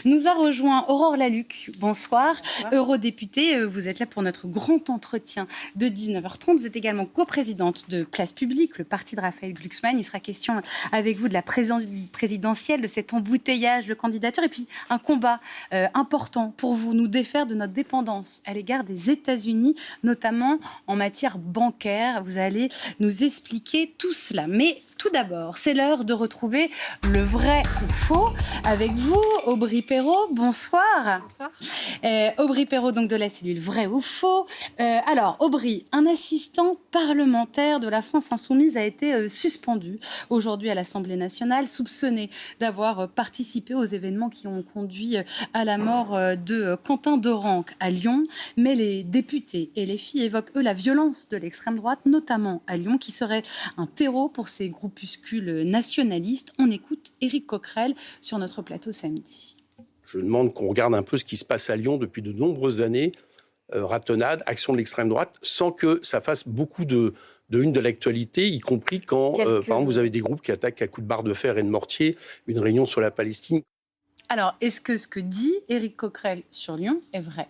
Nous a rejoint Aurore Lalucq. Bonsoir. Bonsoir. Eurodéputée, vous êtes là pour notre grand entretien de 19h30. Vous êtes également coprésidente de Place Publique, le parti de Raphaël Glucksmann. Il sera question avec vous de la présidentielle, de cet embouteillage de candidatures et puis un combat important pour vous, nous défaire de notre dépendance à l'égard des États-Unis, notamment en matière bancaire. Vous allez nous expliquer tout cela. Mais tout d'abord, c'est l'heure de retrouver le vrai ou faux avec vous, Aubry Perraud. Bonsoir. Bonsoir. Aubry Perraud, donc de la cellule vrai ou faux. Alors, Aubry, un assistant parlementaire de la France Insoumise a été suspendu aujourd'hui à l'Assemblée nationale, soupçonné d'avoir participé aux événements qui ont conduit à la mort de Quentin Dorenc à Lyon. Mais les députés et les filles évoquent, eux, la violence de l'extrême droite, notamment à Lyon, qui serait un terreau pour ces groupuscules nationalistes. On écoute Éric Coquerel sur notre plateau samedi. Je demande qu'on regarde un peu ce qui se passe à Lyon depuis de nombreuses années, ratonnade, action de l'extrême droite, sans que ça fasse beaucoup de une de l'actualité, y compris quand, par exemple, vous avez des groupes qui attaquent à coups de barre de fer et de mortier une réunion sur la Palestine. Alors, est-ce que ce que dit Éric Coquerel sur Lyon est vrai ?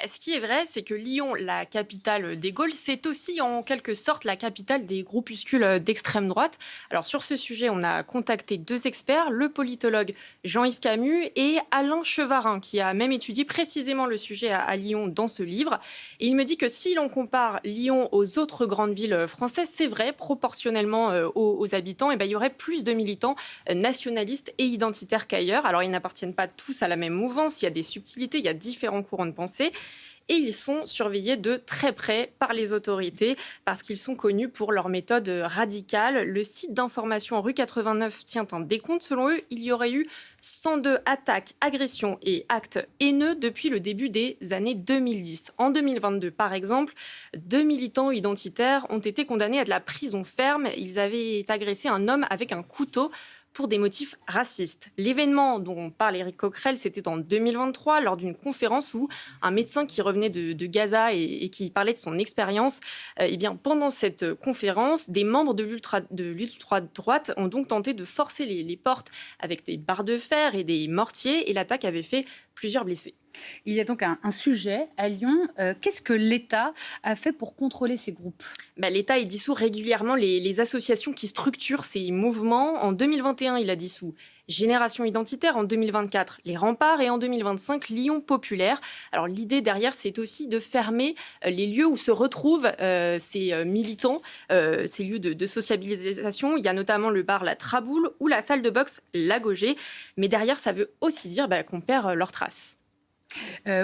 Ce qui est vrai, c'est que Lyon, la capitale des Gaules, c'est aussi en quelque sorte la capitale des groupuscules d'extrême droite. Alors sur ce sujet, on a contacté deux experts, le politologue Jean-Yves Camus et Alain Chevarin, qui a même étudié précisément le sujet à Lyon dans ce livre. Et il me dit que si l'on compare Lyon aux autres grandes villes françaises, c'est vrai, proportionnellement aux habitants, il y aurait plus de militants nationalistes et identitaires qu'ailleurs. Alors ils n'appartiennent pas tous à la même mouvance, il y a des subtilités, il y a différents courants de pensée. Et ils sont surveillés de très près par les autorités parce qu'ils sont connus pour leur méthode radicale. Le site d'information Rue 89 tient un décompte. Selon eux, il y aurait eu 102 attaques, agressions et actes haineux depuis le début des années 2010. En 2022, par exemple, 2 militants identitaires ont été condamnés à de la prison ferme. Ils avaient agressé un homme avec un couteau pour des motifs racistes. L'événement dont parle Éric Coquerel, c'était en 2023, lors d'une conférence où un médecin qui revenait de Gaza et qui parlait de son expérience, pendant cette conférence, des membres de l'ultra-droite ont donc tenté de forcer les portes avec des barres de fer et des mortiers, et l'attaque avait fait plusieurs blessés. Il y a donc un sujet à Lyon. Qu'est-ce que l'État a fait pour contrôler ces groupes ? L'État dissout régulièrement les associations qui structurent ces mouvements. En 2021, il a dissous Génération Identitaire, en 2024, les Remparts et en 2025, Lyon Populaire. Alors l'idée derrière, c'est aussi de fermer les lieux où se retrouvent ces militants, ces lieux de sociabilisation. Il y a notamment le bar La Traboule ou la salle de boxe La Gaugée. Mais derrière, ça veut aussi dire qu'on perd leurs traces.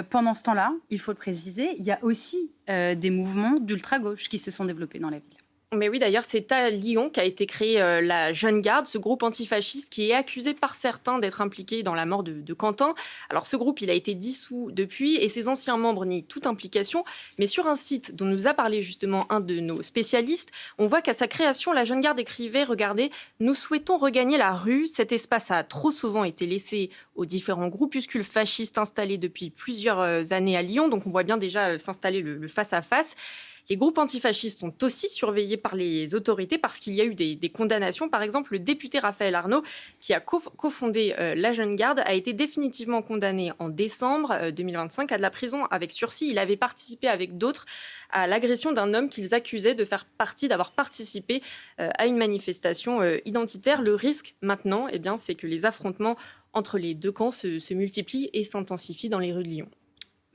Pendant ce temps-là, il faut le préciser, il y a aussi des mouvements d'ultra-gauche qui se sont développés dans la ville. Mais oui, d'ailleurs, c'est à Lyon qu'a été créée la Jeune Garde, ce groupe antifasciste qui est accusé par certains d'être impliqué dans la mort de Quentin. Alors ce groupe, il a été dissous depuis et ses anciens membres nient toute implication. Mais sur un site dont nous a parlé justement un de nos spécialistes, on voit qu'à sa création, la Jeune Garde écrivait « Regardez, nous souhaitons regagner la rue. Cet espace a trop souvent été laissé aux différents groupuscules fascistes installés depuis plusieurs années à Lyon. » Donc on voit bien déjà s'installer le face-à-face. Les groupes antifascistes sont aussi surveillés par les autorités parce qu'il y a eu des condamnations. Par exemple, le député Raphaël Arnaud, qui a cofondé la Jeune Garde, a été définitivement condamné en décembre 2025 à de la prison avec sursis. Il avait participé avec d'autres à l'agression d'un homme qu'ils accusaient d'avoir participé à une manifestation identitaire. Le risque maintenant, c'est que les affrontements entre les deux camps se multiplient et s'intensifient dans les rues de Lyon.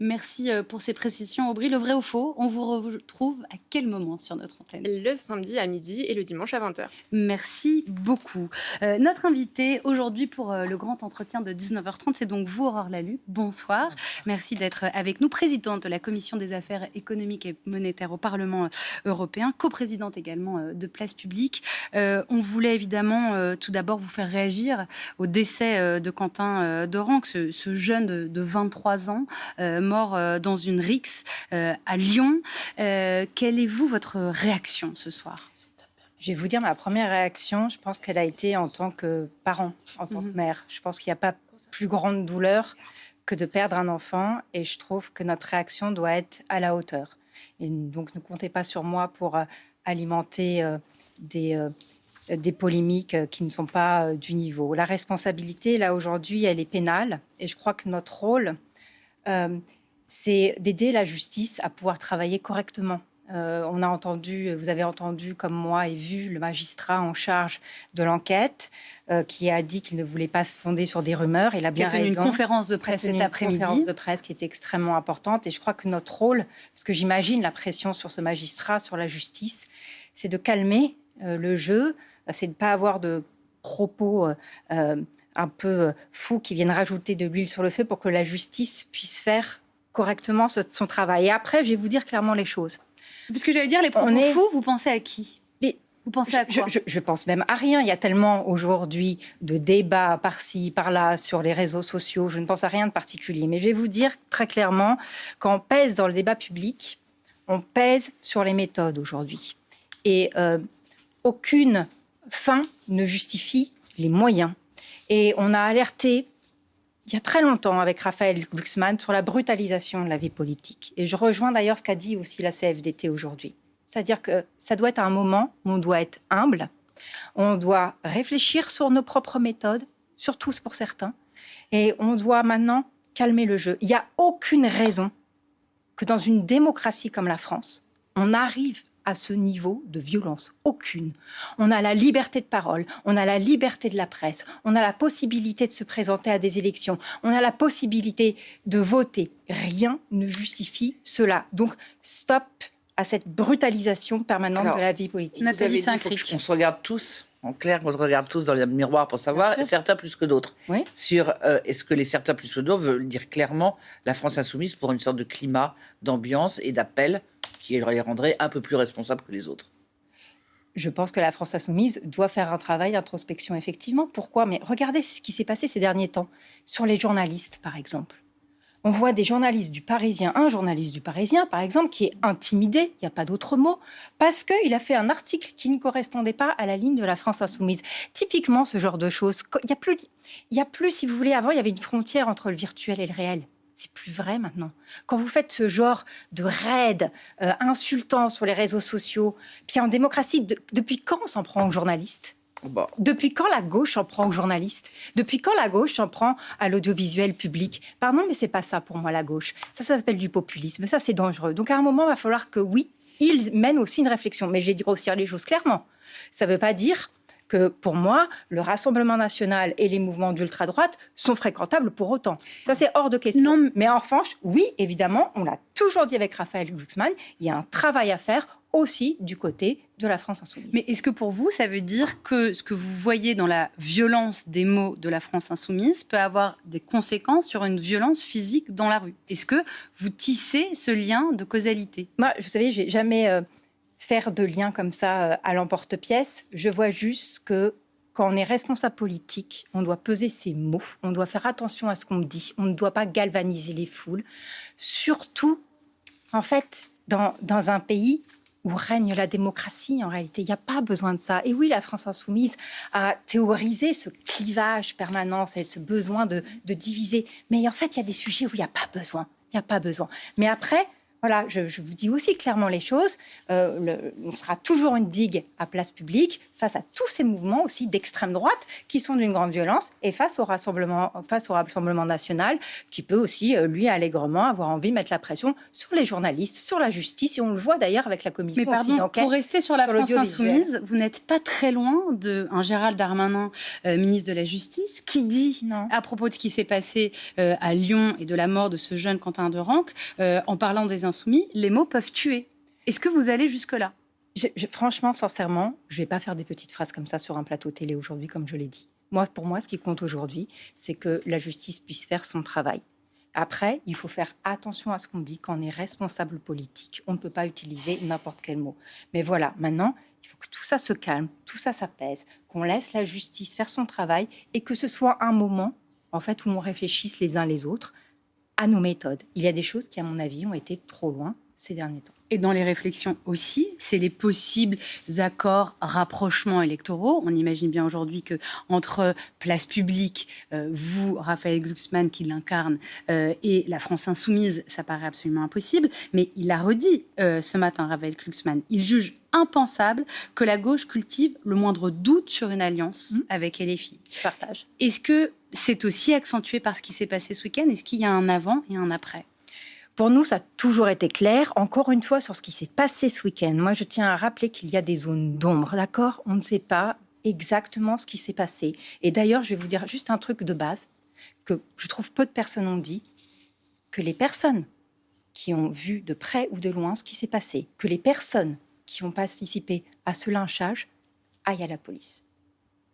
Merci pour ces précisions, Aubry. Le vrai ou faux, on vous retrouve à quel moment sur notre antenne ? Le samedi à midi et le dimanche à 20h. Merci beaucoup. Notre invité aujourd'hui pour le grand entretien de 19h30, c'est donc vous, Aurore Lalucq. Bonsoir. Merci d'être avec nous, présidente de la Commission des affaires économiques et monétaires au Parlement européen, coprésidente également de Place Publique. On voulait évidemment tout d'abord vous faire réagir au décès de Quentin Dorenc, ce jeune de 23 ans, mort dans une rixe à Lyon. Quelle est votre réaction ce soir ? Je vais vous dire ma première réaction, je pense qu'elle a été en tant que parent, en tant que mère. Je pense qu'il n'y a pas plus grande douleur que de perdre un enfant et je trouve que notre réaction doit être à la hauteur. Et donc ne comptez pas sur moi pour alimenter des des polémiques qui ne sont pas du niveau. La responsabilité, là, aujourd'hui, elle est pénale. Et je crois que notre rôle, c'est d'aider la justice à pouvoir travailler correctement. Vous avez entendu comme moi et vu le magistrat en charge de l'enquête qui a dit qu'il ne voulait pas se fonder sur des rumeurs. Il a bien raison. Une conférence de presse cet après-midi. Une conférence de presse qui était extrêmement importante. Et je crois que notre rôle, parce que j'imagine la pression sur ce magistrat, sur la justice, c'est de calmer le jeu, c'est de ne pas avoir de propos un peu fous qui viennent rajouter de l'huile sur le feu pour que la justice puisse faire correctement son travail. Et après, je vais vous dire clairement les choses. Parce que j'allais dire, les propos fous, vous pensez à qui ? Vous pensez à quoi ? Je pense même à rien. Il y a tellement aujourd'hui de débats par-ci, par-là, sur les réseaux sociaux. Je ne pense à rien de particulier. Mais je vais vous dire très clairement, quand on pèse dans le débat public, on pèse sur les méthodes aujourd'hui. Et aucune fin ne justifie les moyens. Et on a alerté il y a très longtemps avec Raphaël Glucksmann sur la brutalisation de la vie politique. Et je rejoins d'ailleurs ce qu'a dit aussi la CFDT aujourd'hui. C'est-à-dire que ça doit être un moment où on doit être humble, on doit réfléchir sur nos propres méthodes, surtout pour certains, et on doit maintenant calmer le jeu. Il n'y a aucune raison que dans une démocratie comme la France, on arrive à ce niveau de violence. Aucune. On a la liberté de parole, on a la liberté de la presse, on a la possibilité de se présenter à des élections, on a la possibilité de voter. Rien ne justifie cela. Donc, stop à cette brutalisation permanente de la vie politique. Nathalie Saint-Cric. On se regarde tous, en clair, on se regarde tous dans le miroir pour savoir, certains plus que d'autres. Oui. Sur est-ce que les certains plus que d'autres veulent dire clairement la France insoumise pour une sorte de climat d'ambiance et d'appel qui les rendrait un peu plus responsables que les autres. Je pense que la France insoumise doit faire un travail d'introspection, effectivement. Pourquoi ? Mais regardez ce qui s'est passé ces derniers temps sur les journalistes, par exemple. On voit des journalistes du Parisien, un journaliste du Parisien, par exemple, qui est intimidé, il n'y a pas d'autre mot, parce qu'il a fait un article qui ne correspondait pas à la ligne de la France insoumise. Typiquement, ce genre de choses. Il y a plus, si vous voulez, avant, il y avait une frontière entre le virtuel et le réel. C'est plus vrai maintenant. Quand vous faites ce genre de raid insultant sur les réseaux sociaux, puis en démocratie, depuis quand on s'en prend aux journalistes ? Depuis quand la gauche en prend aux journalistes ? Depuis quand la gauche en prend à l'audiovisuel public ? Pardon, mais c'est pas ça pour moi, la gauche. Ça s'appelle du populisme. Ça, c'est dangereux. Donc, à un moment, il va falloir que, oui, ils mènent aussi une réflexion. Mais je vais dire aussi les choses clairement. Ça ne veut pas dire que, pour moi, le Rassemblement national et les mouvements d'ultra-droite sont fréquentables pour autant. Ça, c'est hors de question. Non. Mais en revanche, oui, évidemment, on l'a toujours dit avec Raphaël Glucksmann, il y a un travail à faire aussi du côté de la France insoumise. Mais est-ce que pour vous, ça veut dire que ce que vous voyez dans la violence des mots de la France insoumise peut avoir des conséquences sur une violence physique dans la rue ? Est-ce que vous tissez ce lien de causalité ? Moi, vous savez, je n'ai jamais faire de lien comme ça à l'emporte-pièce. Je vois juste que quand on est responsable politique, on doit peser ses mots, on doit faire attention à ce qu'on dit, on ne doit pas galvaniser les foules. Surtout, en fait, dans un pays où règne la démocratie, en réalité. Il n'y a pas besoin de ça. Et oui, la France insoumise a théorisé ce clivage permanent, ce besoin de diviser. Mais en fait, il y a des sujets où il n'y a pas besoin. Il n'y a pas besoin. Mais après, voilà, je vous dis aussi clairement les choses. On sera toujours une digue à place publique face à tous ces mouvements aussi d'extrême droite qui sont d'une grande violence et face au Rassemblement national qui peut aussi, lui, allègrement avoir envie de mettre la pression sur les journalistes, sur la justice. Et on le voit d'ailleurs avec la commission d'enquête. Pour rester sur la France insoumise, vous n'êtes pas très loin d'un Gérald Darmanin, ministre de la Justice, qui dit, à propos de ce qui s'est passé à Lyon et de la mort de ce jeune Quentin de Ranc, en parlant des insoumis, les mots peuvent tuer. Est-ce que vous allez jusque-là ? Franchement, sincèrement, je ne vais pas faire des petites phrases comme ça sur un plateau télé aujourd'hui, comme je l'ai dit. Pour moi, ce qui compte aujourd'hui, c'est que la justice puisse faire son travail. Après, il faut faire attention à ce qu'on dit quand on est responsable politique. On ne peut pas utiliser n'importe quel mot. Mais voilà, maintenant, il faut que tout ça se calme, tout ça s'apaise, qu'on laisse la justice faire son travail et que ce soit un moment, en fait, où on réfléchisse les uns les autres à nos méthodes. Il y a des choses qui, à mon avis, ont été trop loin. ces derniers temps. Et dans les réflexions aussi, c'est les possibles accords, rapprochements électoraux. On imagine bien aujourd'hui qu'entre Place Publique, vous, Raphaël Glucksmann, qui l'incarne, et la France Insoumise, ça paraît absolument impossible. Mais il a redit ce matin, Raphaël Glucksmann, il juge impensable que la gauche cultive le moindre doute sur une alliance avec LFI. Je partage. Est-ce que c'est aussi accentué par ce qui s'est passé ce week-end? Est-ce qu'il y a un avant et un après? Pour nous, ça a toujours été clair. Encore une fois, sur ce qui s'est passé ce week-end, moi, je tiens à rappeler qu'il y a des zones d'ombre, d'accord? On ne sait pas exactement ce qui s'est passé. Et d'ailleurs, je vais vous dire juste un truc de base que je trouve peu de personnes ont dit, que les personnes qui ont vu de près ou de loin ce qui s'est passé, que les personnes qui ont participé à ce lynchage aillent à la police.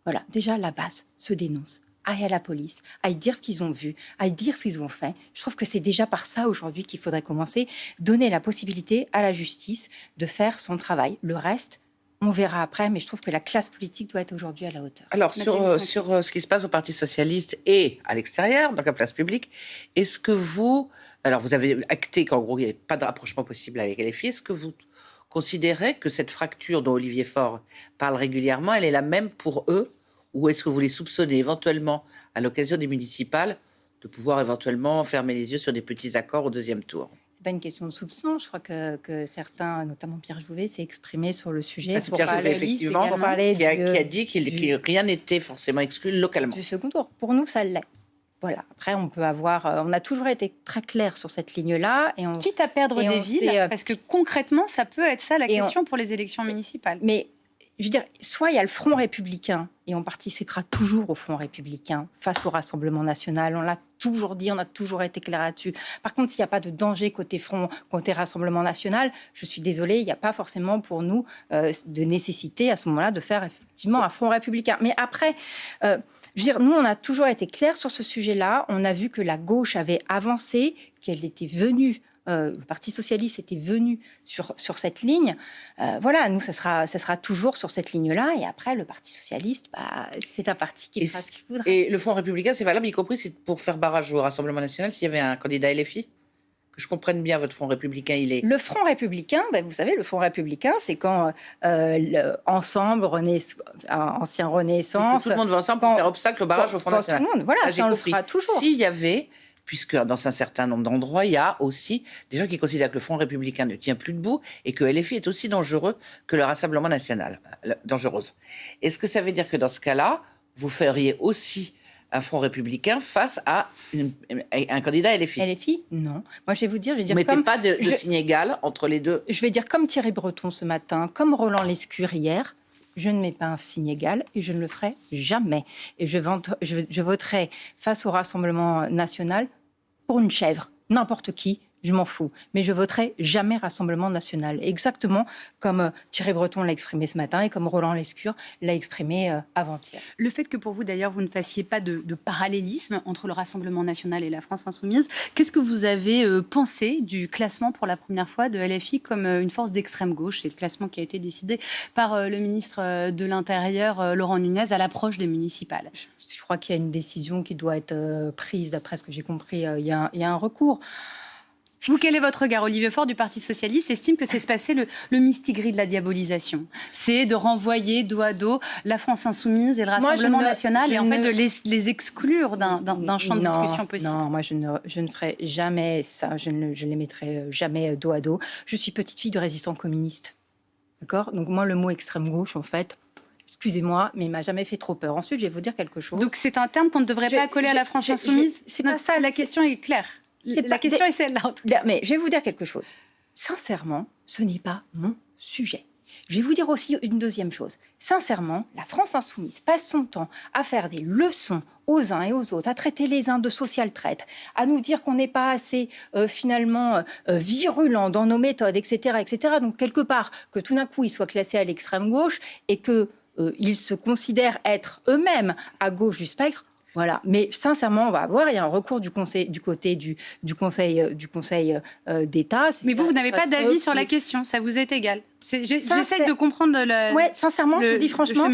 Voilà, déjà, la base se dénonce. Aillent à la police, aillent dire ce qu'ils ont vu, aillent dire ce qu'ils ont fait. Je trouve que c'est déjà par ça aujourd'hui qu'il faudrait commencer, donner la possibilité à la justice de faire son travail. Le reste, on verra après, mais je trouve que la classe politique doit être aujourd'hui à la hauteur. Alors, sur ce qui se passe au Parti socialiste et à l'extérieur, donc la place publique, est-ce que vous... Alors, vous avez acté qu'en gros, il n'y avait pas de rapprochement possible avec LFI. Est-ce que vous considérez que cette fracture dont Olivier Faure parle régulièrement, elle est la même pour eux? Ou est-ce que vous les soupçonnez éventuellement, à l'occasion des municipales, de pouvoir éventuellement fermer les yeux sur des petits accords au deuxième tour? C'est pas une question de soupçon. Je crois que certains, notamment Pierre Jouvet, s'est exprimé sur le sujet. C'est Pierre Jouvet, effectivement, qui a dit que rien n'était forcément exclu localement. Du second tour. Pour nous, ça l'est. Voilà. Après, on peut avoir... on a toujours été très clair sur cette ligne-là. Quitte à perdre des villes, parce que concrètement, ça peut être ça la question pour les élections municipales. Mais... Je veux dire, soit il y a le Front républicain, et on participera toujours au Front républicain face au Rassemblement national. On l'a toujours dit, on a toujours été clair là-dessus. Par contre, s'il n'y a pas de danger côté Front, côté Rassemblement national, je suis désolée, il n'y a pas forcément pour nous de nécessité à ce moment-là de faire effectivement un Front républicain. Mais après, je veux dire, nous, on a toujours été clair sur ce sujet-là. On a vu que la gauche avait avancé, qu'elle était venue... le Parti socialiste était venu sur cette ligne. Voilà, nous, ça sera toujours sur cette ligne-là. Et après, le Parti socialiste, c'est un parti qui fera ce qu'il voudra. Et le Front républicain, c'est valable, y compris pour faire barrage au Rassemblement national, s'il y avait un candidat LFI? Que je comprenne bien, votre Front républicain, il est... Le Front républicain, vous savez, le Front républicain, c'est quand Ensemble, Ancien Renaissance... Tout le monde va ensemble pour faire obstacle au barrage au Front national. Tout le monde, voilà, ça on le fera toujours. S'il y avait... Puisque dans un certain nombre d'endroits, il y a aussi des gens qui considèrent que le Front républicain ne tient plus debout et que LFI est aussi dangereux que le Rassemblement national. Dangereuse. Est-ce que ça veut dire que dans ce cas-là, vous feriez aussi un Front républicain face à un candidat LFI? LFI, non. Moi, je vais vous dire... Vous ne mettez pas de signe égal entre les deux? Je vais dire comme Thierry Breton ce matin, comme Roland Lescure hier... Je ne mets pas un signe égal et je ne le ferai jamais. Et je voterai face au Rassemblement national pour une chèvre, n'importe qui, je m'en fous. Mais je voterai jamais Rassemblement national. Exactement comme Thierry Breton l'a exprimé ce matin et comme Roland Lescure l'a exprimé avant-hier. Le fait que pour vous, d'ailleurs, vous ne fassiez pas de parallélisme entre le Rassemblement national et la France insoumise, qu'est-ce que vous avez pensé du classement pour la première fois de LFI comme une force d'extrême gauche? C'est le classement qui a été décidé par le ministre de l'Intérieur, Laurent Nunez, à l'approche des municipales. Je crois qu'il y a une décision qui doit être prise, d'après ce que j'ai compris, il y a un recours. Vous, quel est votre regard? Olivier Faure du Parti socialiste estime que c'est se passer le mistigris de la diabolisation. C'est de renvoyer dos à dos la France insoumise et le Rassemblement national et en fait de les exclure d'un champ de discussion possible. Non, moi je ne ferai jamais ça, je ne les mettrai jamais dos à dos. Je suis petite fille de résistants communistes. D'accord? Donc moi, le mot extrême gauche, en fait... Excusez-moi, mais il m'a jamais fait trop peur. Ensuite, je vais vous dire quelque chose. Donc c'est un terme qu'on ne devrait pas accoler à la France insoumise? C'est pas ça. La question est claire. La question est celle-là, en tout cas. Mais je vais vous dire quelque chose. Sincèrement, ce n'est pas mon sujet. Je vais vous dire aussi une deuxième chose. Sincèrement, la France insoumise passe son temps à faire des leçons aux uns et aux autres, à traiter les uns de social traite, à nous dire qu'on n'est pas assez virulent dans nos méthodes, etc., etc. Donc quelque part, que tout d'un coup, ils soient classés à l'extrême gauche et qu'ils se considèrent être eux-mêmes à gauche du spectre. Voilà, mais sincèrement, on va voir, il y a un recours du côté du Conseil d'État. Mais vous n'avez pas d'avis sur la question, ça vous est égal. J'essaie de comprendre sincèrement, je vous dis franchement,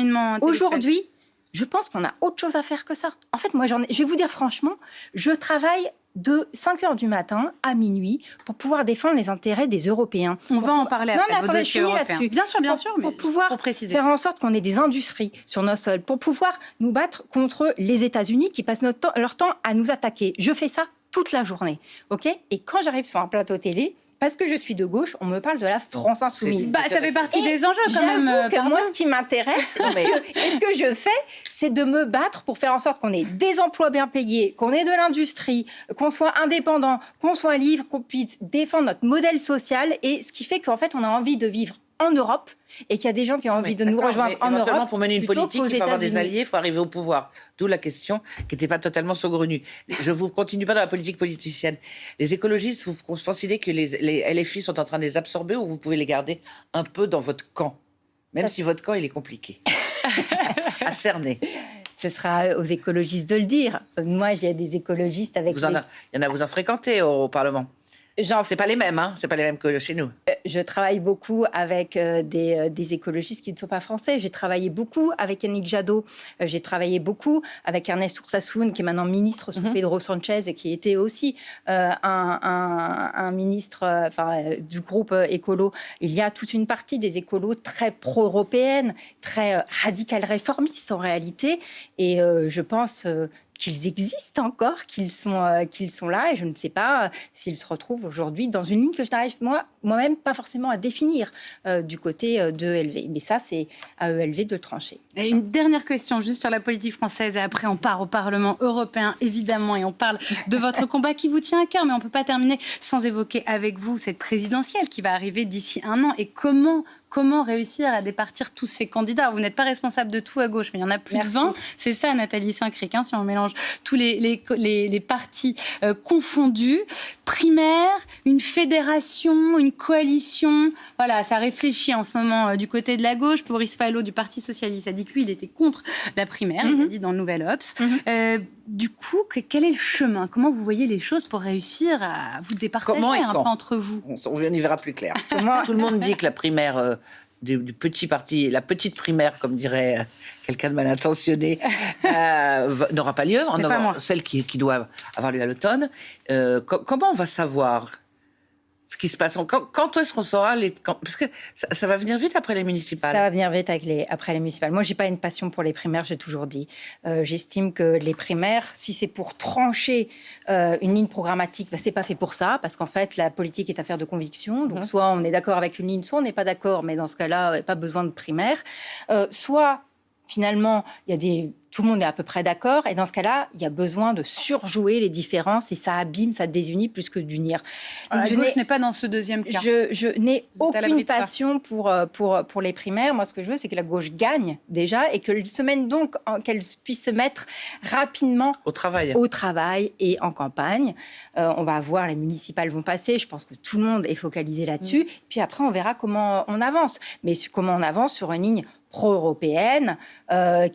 je pense qu'on a autre chose à faire que ça. En fait, moi, je vais vous dire franchement, je travaille de 5h du matin à minuit pour pouvoir défendre les intérêts des Européens. On va en parler après. Non, mais attendez, je finis là-dessus. Bien sûr. Pour pouvoir pour préciser. faire en sorte qu'on ait des industries sur nos sols, pour pouvoir nous battre contre les États-Unis qui passent leur temps à nous attaquer. Je fais ça toute la journée, ok ? Et quand j'arrive sur un plateau télé, parce que je suis de gauche, on me parle de la France insoumise. Ça fait partie des enjeux quand même. Que moi, ce qui m'intéresse, et ce que je fais, c'est de me battre pour faire en sorte qu'on ait des emplois bien payés, qu'on ait de l'industrie, qu'on soit indépendant, qu'on soit libre, qu'on puisse défendre notre modèle social. Et ce qui fait qu'en fait, on a envie de vivre en Europe et qu'il y a des gens qui ont envie de nous rejoindre en Europe. Pour mener une politique, il faut avoir des alliés, il faut arriver au pouvoir. D'où la question qui n'était pas totalement saugrenue. Je ne vous continue pas dans la politique politicienne. Les écologistes, vous considérez que les LFI sont en train de les absorber ou vous pouvez les garder un peu dans votre camp, même si votre camp, il est compliqué à cerner. Ce sera aux écologistes de le dire. Moi, il y a des écologistes avec... Il y en a, vous en fréquentez au Parlement. C'est pas les mêmes, hein. C'est pas les mêmes que chez nous. Je travaille beaucoup avec des écologistes qui ne sont pas français. J'ai travaillé beaucoup avec Yannick Jadot. J'ai travaillé beaucoup avec Ernest Urtasun, qui est maintenant ministre sous Pedro Sanchez et qui était aussi un ministre du groupe écolo. Il y a toute une partie des écolos très pro-européennes, très radicales réformistes en réalité. Et je pense... qu'ils existent encore, qu'ils sont là, et je ne sais pas s'ils se retrouvent aujourd'hui dans une ligne que je n'arrive moi-même pas forcément à définir du côté de ELV. Mais ça, c'est à ELV de le trancher. Et une dernière question juste sur la politique française, et après on part au Parlement européen, évidemment, et on parle de votre combat qui vous tient à cœur, mais on ne peut pas terminer sans évoquer avec vous cette présidentielle qui va arriver d'ici 1 an, et comment réussir à départir tous ces candidats. Vous n'êtes pas responsable de tout à gauche, mais il y en a plus de 20. C'est ça, Nathalie Saint-Cric, si on mélange tous les partis confondus. Primaire, une fédération, une coalition. Voilà, ça réfléchit en ce moment du côté de la gauche. Boris Fallot du Parti Socialiste a dit que lui, il était contre la primaire, il l'a dit dans le Nouvel Obs. Du coup, quel est le chemin ? Comment vous voyez les choses pour réussir à vous départager un peu entre vous ? On y verra plus clair. Tout le monde dit que la primaire du petit parti, la petite primaire, comme dirait quelqu'un de mal intentionné, n'aura pas lieu. Celle qui doit avoir lieu à l'automne. Comment on va savoir ce qui se passe? Quand est-ce qu'on saura parce que ça va venir vite après les municipales. Ça va venir vite après les municipales. Moi, j'ai pas une passion pour les primaires, j'ai toujours dit. J'estime que les primaires, si c'est pour trancher une ligne programmatique, c'est pas fait pour ça, parce qu'en fait, la politique est affaire de conviction. Donc, soit on est d'accord avec une ligne, soit on n'est pas d'accord, mais dans ce cas-là, il n'y a pas besoin de primaire. Soit, finalement, tout le monde est à peu près d'accord. Et dans ce cas-là, il y a besoin de surjouer les différences et ça abîme, ça désunit plus que d'unir. La gauche n'est pas dans ce deuxième cas. Je n'ai aucune passion pour les primaires. Moi, ce que je veux, c'est que la gauche gagne déjà et qu'elle puisse se mettre rapidement au travail et en campagne. On va voir, les municipales vont passer. Je pense que tout le monde est focalisé là-dessus. Puis après, on verra comment on avance. Mais comment on avance sur une ligne pro-européenne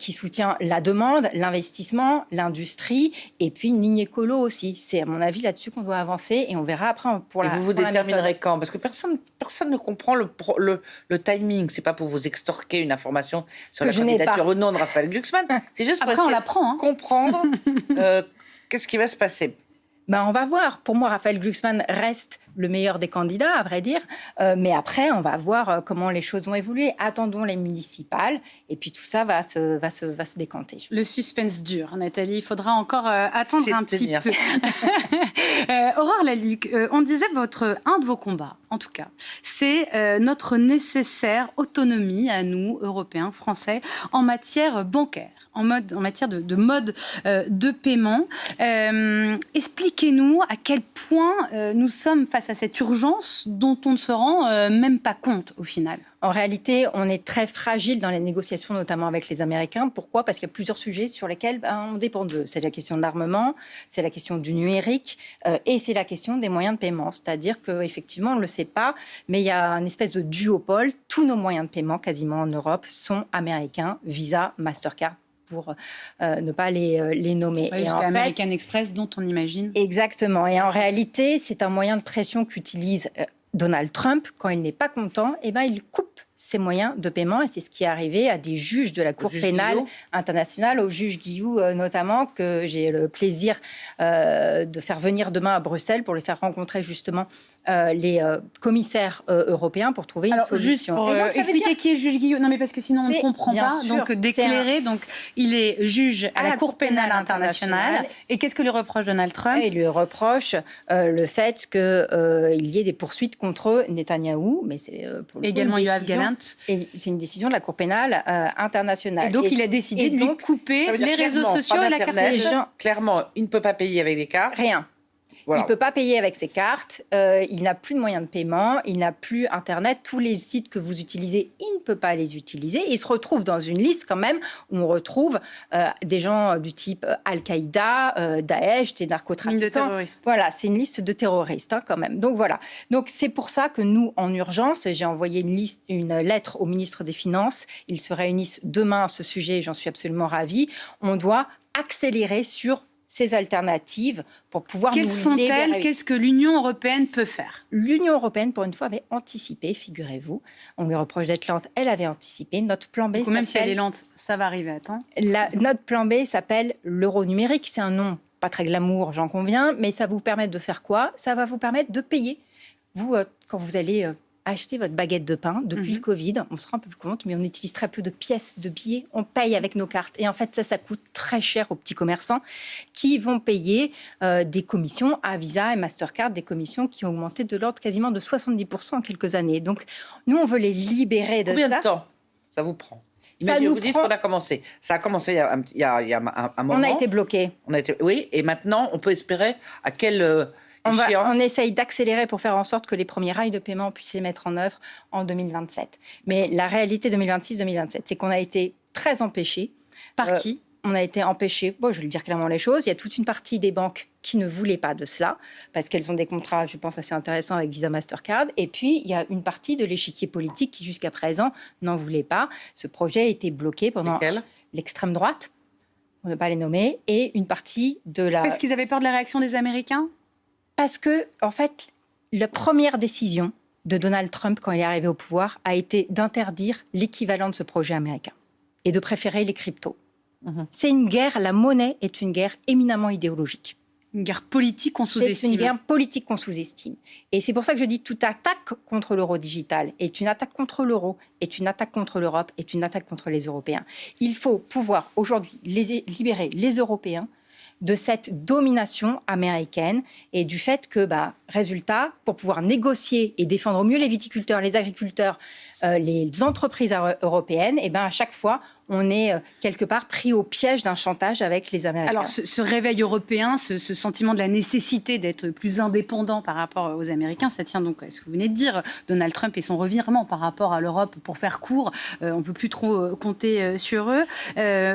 qui soutient la demande, l'investissement, l'industrie et puis une ligne écolo aussi. C'est à mon avis là-dessus qu'on doit avancer et on verra après pour la. Et vous déterminerez quand? Parce que personne ne comprend le timing. C'est pas pour vous extorquer une information sur la candidature ou non de Raphaël Glucksmann. C'est juste pour essayer de comprendre qu'est-ce qui va se passer. On va voir. Pour moi, Raphaël Glucksmann reste le meilleur des candidats, à vrai dire. Mais après, on va voir comment les choses vont évoluer. Attendons les municipales. Et puis tout ça va se décanter. Le suspense dure, Nathalie. Il faudra encore attendre un petit peu. Aurore Lalucq, on disait un de vos combats, en tout cas, c'est notre nécessaire autonomie à nous, Européens, Français, en matière bancaire. En matière de mode de paiement. Expliquez-nous à quel point nous sommes face à cette urgence dont on ne se rend même pas compte au final. En réalité, on est très fragile dans les négociations, notamment avec les Américains. Pourquoi ? Parce qu'il y a plusieurs sujets sur lesquels on dépend d'eux. C'est la question de l'armement, c'est la question du numérique et c'est la question des moyens de paiement. C'est-à-dire qu'effectivement, on ne le sait pas, mais il y a une espèce de duopole. Tous nos moyens de paiement, quasiment en Europe, sont américains, Visa, Mastercard, pour ne pas les nommer. Oui, jusqu'à American Express, dont on imagine. Exactement. Et en réalité, c'est un moyen de pression qu'utilise Donald Trump. Quand il n'est pas content, il coupe ces moyens de paiement. Et c'est ce qui est arrivé à des juges de la Cour pénale internationale, au juge Guillou notamment, que j'ai le plaisir de faire venir demain à Bruxelles pour les faire rencontrer justement les commissaires européens pour trouver une solution. Juste pour expliquer qui est le juge Guillou. Non, mais parce que sinon on ne comprend pas. Sûr, donc d'éclairer. Donc il est juge à la Cour pénale internationale. Et qu'est-ce que lui reproche Donald Trump? Il lui reproche le fait qu'il y ait des poursuites contre Netanyahou, mais c'est également Yoav Gallant. Et c'est une décision de la Cour pénale internationale. Et donc il a décidé de lui couper les réseaux sociaux et la carte des gens. Clairement, il ne peut pas payer avec des cartes. Rien. Voilà. Il ne peut pas payer avec ses cartes, il n'a plus de moyens de paiement, il n'a plus Internet. Tous les sites que vous utilisez, il ne peut pas les utiliser. Il se retrouve dans une liste quand même où on retrouve des gens du type Al-Qaïda, Daesh, des narcotrafiquants. Une de terroristes. Voilà, c'est une liste de terroristes quand même. Donc voilà. Donc c'est pour ça que nous, en urgence, j'ai envoyé une lettre au ministre des Finances. Ils se réunissent demain à ce sujet, j'en suis absolument ravie. On doit accélérer sur ces alternatives pour pouvoir Quelles sont-elles? Qu'est-ce que l'Union européenne peut faire? L'Union européenne, pour une fois, avait anticipé, figurez-vous. On lui reproche d'être lente, elle avait anticipé. Notre plan B même si elle est lente, ça va arriver à temps. Notre plan B s'appelle l'euro numérique. C'est un nom pas très glamour, j'en conviens, mais ça vous permet de faire quoi? Ça va vous permettre de payer. Vous, quand vous allez acheter votre baguette de pain, depuis le Covid, on se rend un peu plus compte, mais on utilise très peu de pièces, de billets, on paye avec nos cartes. Et en fait, ça coûte très cher aux petits commerçants qui vont payer des commissions à Visa et Mastercard, des commissions qui ont augmenté de l'ordre quasiment de 70% en quelques années. Donc, nous, on veut les libérer de ça. Combien de temps ça vous prend? Imaginez, vous dites qu'on a commencé. Ça a commencé il y a un moment. On a été bloqués. Oui, et maintenant, on peut espérer à quelle... On essaye d'accélérer pour faire en sorte que les premiers rails de paiement puissent les mettre en œuvre en 2027. Mais la réalité 2026-2027, c'est qu'on a été très empêchés. Par qui? On a été empêchés, je vais le dire clairement les choses, il y a toute une partie des banques qui ne voulaient pas de cela, parce qu'elles ont des contrats, je pense, assez intéressants avec Visa Mastercard. Et puis, il y a une partie de l'échiquier politique qui, jusqu'à présent, n'en voulait pas. Ce projet a été bloqué pendant l'extrême droite, on ne va pas les nommer, et une partie de la... Parce qu'ils avaient peur de la réaction des Américains? Parce que, en fait, la première décision de Donald Trump, quand il est arrivé au pouvoir, a été d'interdire l'équivalent de ce projet américain et de préférer les cryptos. C'est une guerre, la monnaie est une guerre éminemment idéologique. Une guerre politique qu'on sous-estime. C'est une guerre politique qu'on sous-estime. Et c'est pour ça que je dis toute attaque contre l'euro digital est une attaque contre l'euro, est une attaque contre l'Europe, est une attaque contre les Européens. Il faut pouvoir aujourd'hui libérer les Européens de cette domination américaine et du fait que, résultat, pour pouvoir négocier et défendre au mieux les viticulteurs, les agriculteurs, les entreprises européennes, à chaque fois, on est quelque part pris au piège d'un chantage avec les Américains. Alors, ce réveil européen, ce sentiment de la nécessité d'être plus indépendant par rapport aux Américains, ça tient donc à ce que vous venez de dire, Donald Trump et son revirement par rapport à l'Europe. Pour faire court, on ne peut plus trop compter sur eux.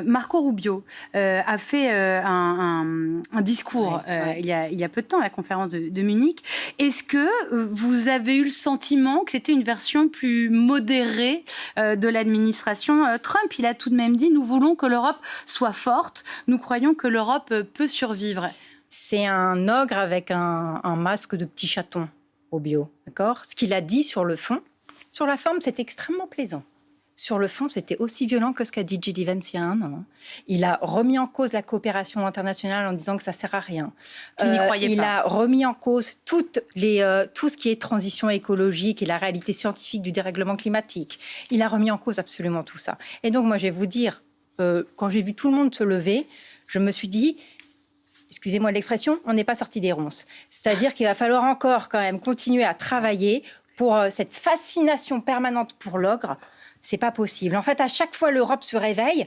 Marco Rubio a fait un discours il y a peu de temps à la conférence de Munich. Est-ce que vous avez eu le sentiment que c'était une version plus modérée de l'administration Trump? Il a tout de même dit, nous voulons que l'Europe soit forte, nous croyons que l'Europe peut survivre. C'est un ogre avec un masque de petit chaton, Rubio, d'accord? Ce qu'il a dit sur le fond, sur la forme, c'est extrêmement plaisant. Sur le fond, c'était aussi violent que ce qu'a dit J.D. Vance il y a un an. Il a remis en cause la coopération internationale en disant que ça ne sert à rien. Il a remis en cause tout ce qui est transition écologique et la réalité scientifique du dérèglement climatique. Il a remis en cause absolument tout ça. Et donc, moi, je vais vous dire, quand j'ai vu tout le monde se lever, je me suis dit... Excusez-moi de l'expression, on n'est pas sorti des ronces. C'est-à-dire qu'il va falloir encore quand même continuer à travailler pour cette fascination permanente pour l'ogre. C'est pas possible. En fait, à chaque fois, l'Europe se réveille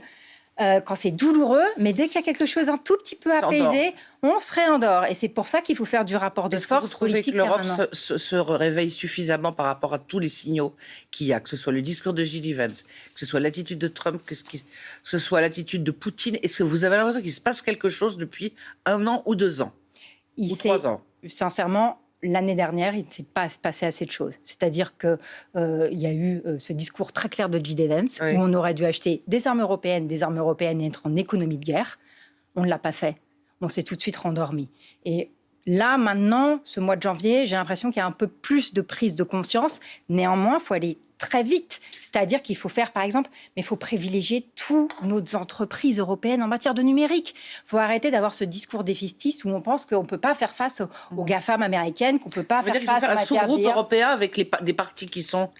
quand c'est douloureux, mais dès qu'il y a quelque chose un tout petit peu apaisé, on se réendort. Et c'est pour ça qu'il faut faire du rapport de force politique permanent. Est-ce que vous trouvez que l'Europe se réveille suffisamment par rapport à tous les signaux qu'il y a, que ce soit le discours de J.D. Vance, que ce soit l'attitude de Trump, que ce soit l'attitude de Poutine? Est-ce que vous avez l'impression qu'il se passe quelque chose depuis 1 an ou 2 ans ou 3 ans? Sincèrement, l'année dernière, il ne s'est pas passé assez de choses. C'est-à-dire qu'il y a eu ce discours très clair de J.D. Vance, où on aurait dû acheter des armes européennes et être en économie de guerre. On ne l'a pas fait. On s'est tout de suite rendormi. Et là, maintenant, ce mois de janvier, j'ai l'impression qu'il y a un peu plus de prise de conscience. Néanmoins, il faut aller très vite. C'est-à-dire qu'il faut faire, par exemple, mais il faut privilégier toutes nos entreprises européennes en matière de numérique. Il faut arrêter d'avoir ce discours déficitiste où on pense qu'on ne peut pas faire face aux GAFAM américaines, qu'on ne peut pas faire face à un sous-groupe européen avec des partis qui sont...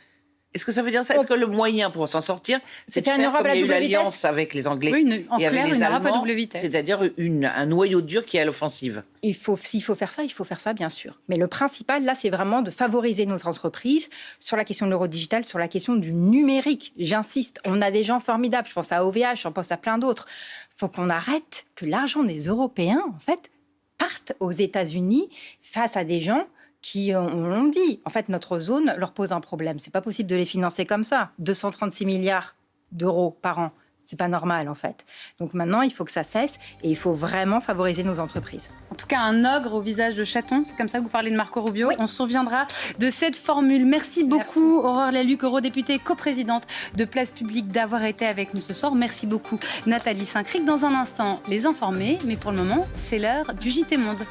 Est-ce que ça veut dire ça? Est-ce que le moyen pour s'en sortir, c'est de faire une Europe comme à il y a eu double vitesse. l'alliance avec les Anglais en et avec clair, les une Europe à Allemands, double vitesse. c'est-à-dire un noyau dur qui est à l'offensive? S'il faut faire ça, bien sûr. Mais le principal, là, c'est vraiment de favoriser nos entreprises sur la question de l'euro digital, sur la question du numérique. J'insiste, on a des gens formidables. Je pense à OVH, j'en pense à plein d'autres. Il faut qu'on arrête que l'argent des Européens, en fait, parte aux États-Unis face à des gens qui, on l'a dit, en fait, notre zone leur pose un problème. C'est pas possible de les financer comme ça. 236 milliards d'euros par an. C'est pas normal, en fait. Donc maintenant, il faut que ça cesse et il faut vraiment favoriser nos entreprises. En tout cas, un ogre au visage de chaton, c'est comme ça que vous parlez de Marco Rubio. Oui. On se souviendra de cette formule. Merci beaucoup, Aurore Lalucq, eurodéputée, coprésidente de Place Publique, d'avoir été avec nous ce soir. Merci beaucoup, Nathalie Saint-Cric. Dans un instant, les informés, mais pour le moment, c'est l'heure du JT Monde.